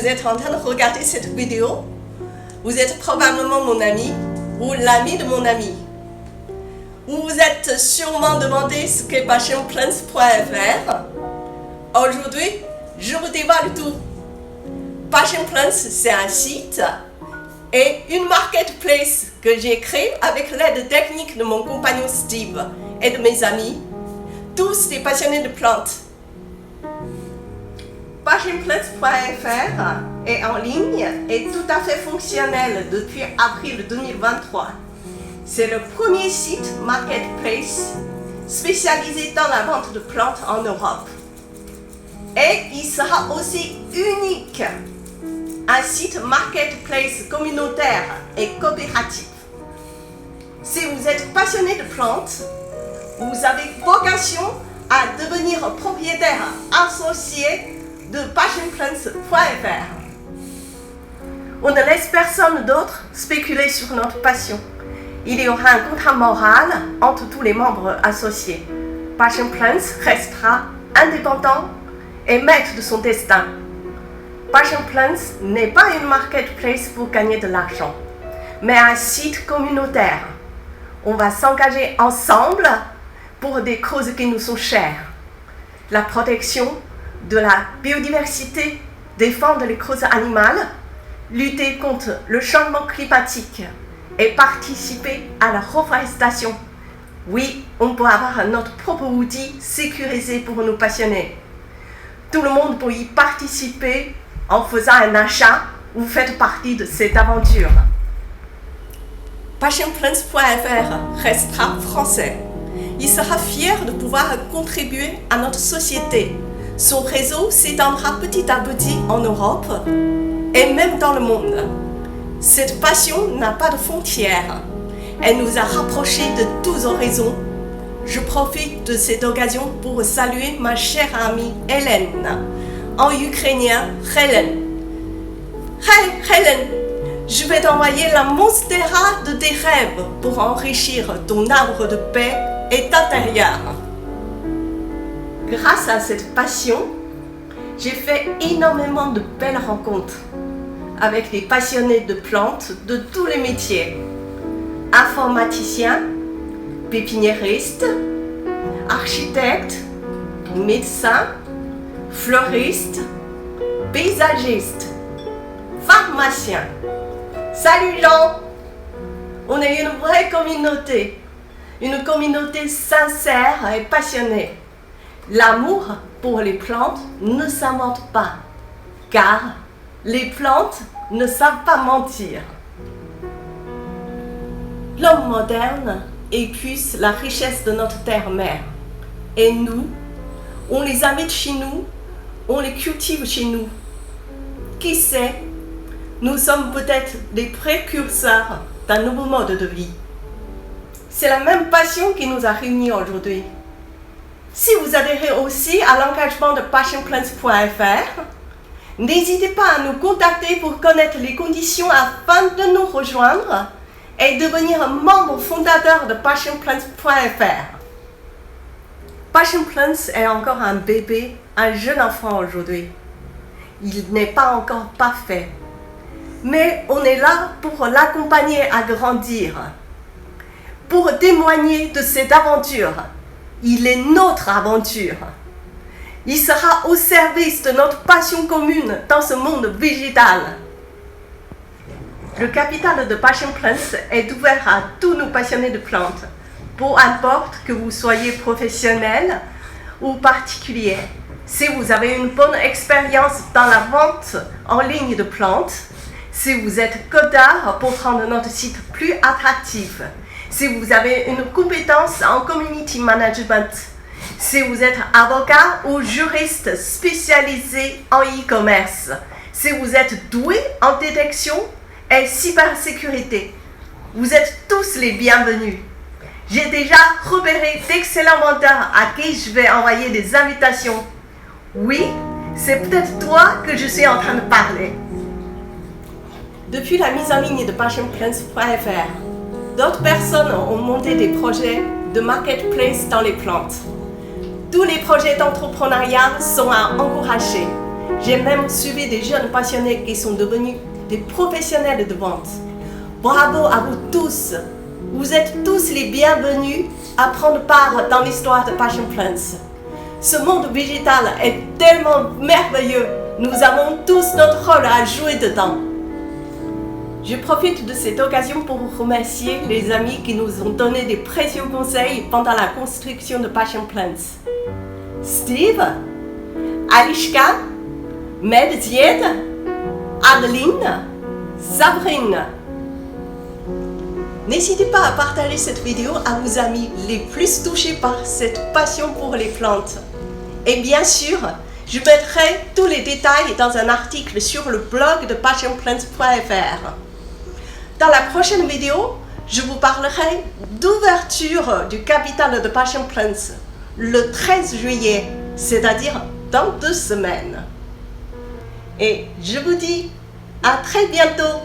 vous êtes en train de regarder cette vidéo, vous êtes probablement mon ami ou l'ami de mon ami. Vous vous êtes sûrement demandé ce qu'est passionplants.fr. Aujourd'hui, je vous dévoile tout. Passion Plants, c'est un site et une marketplace que j'ai créée avec l'aide technique de mon compagnon Steve et de mes amis, tous des passionnés de plantes. Passionplants.fr est en ligne et tout à fait fonctionnel depuis avril 2023. C'est le premier site marketplace spécialisé dans la vente de plantes en Europe. Et il sera aussi unique, un site marketplace communautaire et coopératif. Si vous êtes passionné de plantes, vous avez vocation à devenir propriétaire associé de passionplants.fr. On ne laisse personne d'autre spéculer sur notre passion. Il y aura un contrat moral entre tous les membres associés. Passion Plants restera indépendant et maître de son destin. Passion Plants n'est pas une marketplace pour gagner de l'argent, mais un site communautaire. On va s'engager ensemble pour des causes qui nous sont chères. La protection de la biodiversité, défendre les causes animales, lutter contre le changement climatique et participer à la reforestation. Oui, on peut avoir notre propre outil sécurisé pour nous passionner. Tout le monde peut y participer en faisant un achat. Vous faites partie de cette aventure. Passionplants.fr restera français. Il sera fier de pouvoir contribuer à notre société. Son réseau s'étendra petit à petit en Europe et même dans le monde. Cette passion n'a pas de frontières. Elle nous a rapprochés de tous horizons. Je profite de cette occasion pour saluer ma chère amie Hélène, en ukrainien Helen. Hey Helen, je vais t'envoyer la monstera de tes rêves pour enrichir ton arbre de paix et d'intérieur. Grâce à cette passion, j'ai fait énormément de belles rencontres avec des passionnés de plantes de tous les métiers. Informaticiens, pépiniéristes, architectes, médecins, fleuristes, paysagistes, pharmaciens. Salut Jean! On est une vraie communauté sincère et passionnée. L'amour pour les plantes ne s'invente pas, car les plantes ne savent pas mentir. L'homme moderne épuise la richesse de notre terre-mère. Et nous, on les habite chez nous, on les cultive chez nous. Qui sait, nous sommes peut-être des précurseurs d'un nouveau mode de vie. C'est la même passion qui nous a réunis aujourd'hui. Si vous adhérez aussi à l'engagement de passionplants.fr, n'hésitez pas à nous contacter pour connaître les conditions afin de nous rejoindre et devenir membre fondateur de passionplants.fr. Passion Plants est encore un bébé, un jeune enfant aujourd'hui. Il n'est pas encore parfait, mais on est là pour l'accompagner à grandir, pour témoigner de cette aventure. Il est notre aventure. Il sera au service de notre passion commune dans ce monde végétal. Le capital de Passion Plants est ouvert à tous nos passionnés de plantes, peu importe que vous soyez professionnel ou particulier. Si vous avez une bonne expérience dans la vente en ligne de plantes, si vous êtes codeur pour rendre notre site plus attractif, si vous avez une compétence en community management, si vous êtes avocat ou juriste spécialisé en e-commerce, si vous êtes doué en détection et cybersécurité, vous êtes tous les bienvenus. J'ai déjà repéré d'excellents vendeurs à qui je vais envoyer des invitations. Oui, c'est peut-être toi que je suis en train de parler. Depuis la mise en ligne de passionplants.fr, d'autres personnes ont monté des projets de marketplace dans les plantes. Tous les projets d'entrepreneuriat sont à encourager. J'ai même suivi des jeunes passionnés qui sont devenus des professionnels de vente. Bravo à vous tous. Vous êtes tous les bienvenus à prendre part dans l'histoire de Passion Plants. Ce monde végétal est tellement merveilleux. Nous avons tous notre rôle à jouer dedans. Je profite de cette occasion pour vous remercier les amis qui nous ont donné des précieux conseils pendant la construction de Passion Plants. Steve, Alishka, Medzied, Adeline, Sabrine. N'hésitez pas à partager cette vidéo à vos amis les plus touchés par cette passion pour les plantes. Et bien sûr, je mettrai tous les détails dans un article sur le blog de passionplants.fr. Dans la prochaine vidéo, je vous parlerai d'ouverture du capital de Passion Plants le 13 juillet, c'est-à-dire dans 2 semaines. Et je vous dis à très bientôt.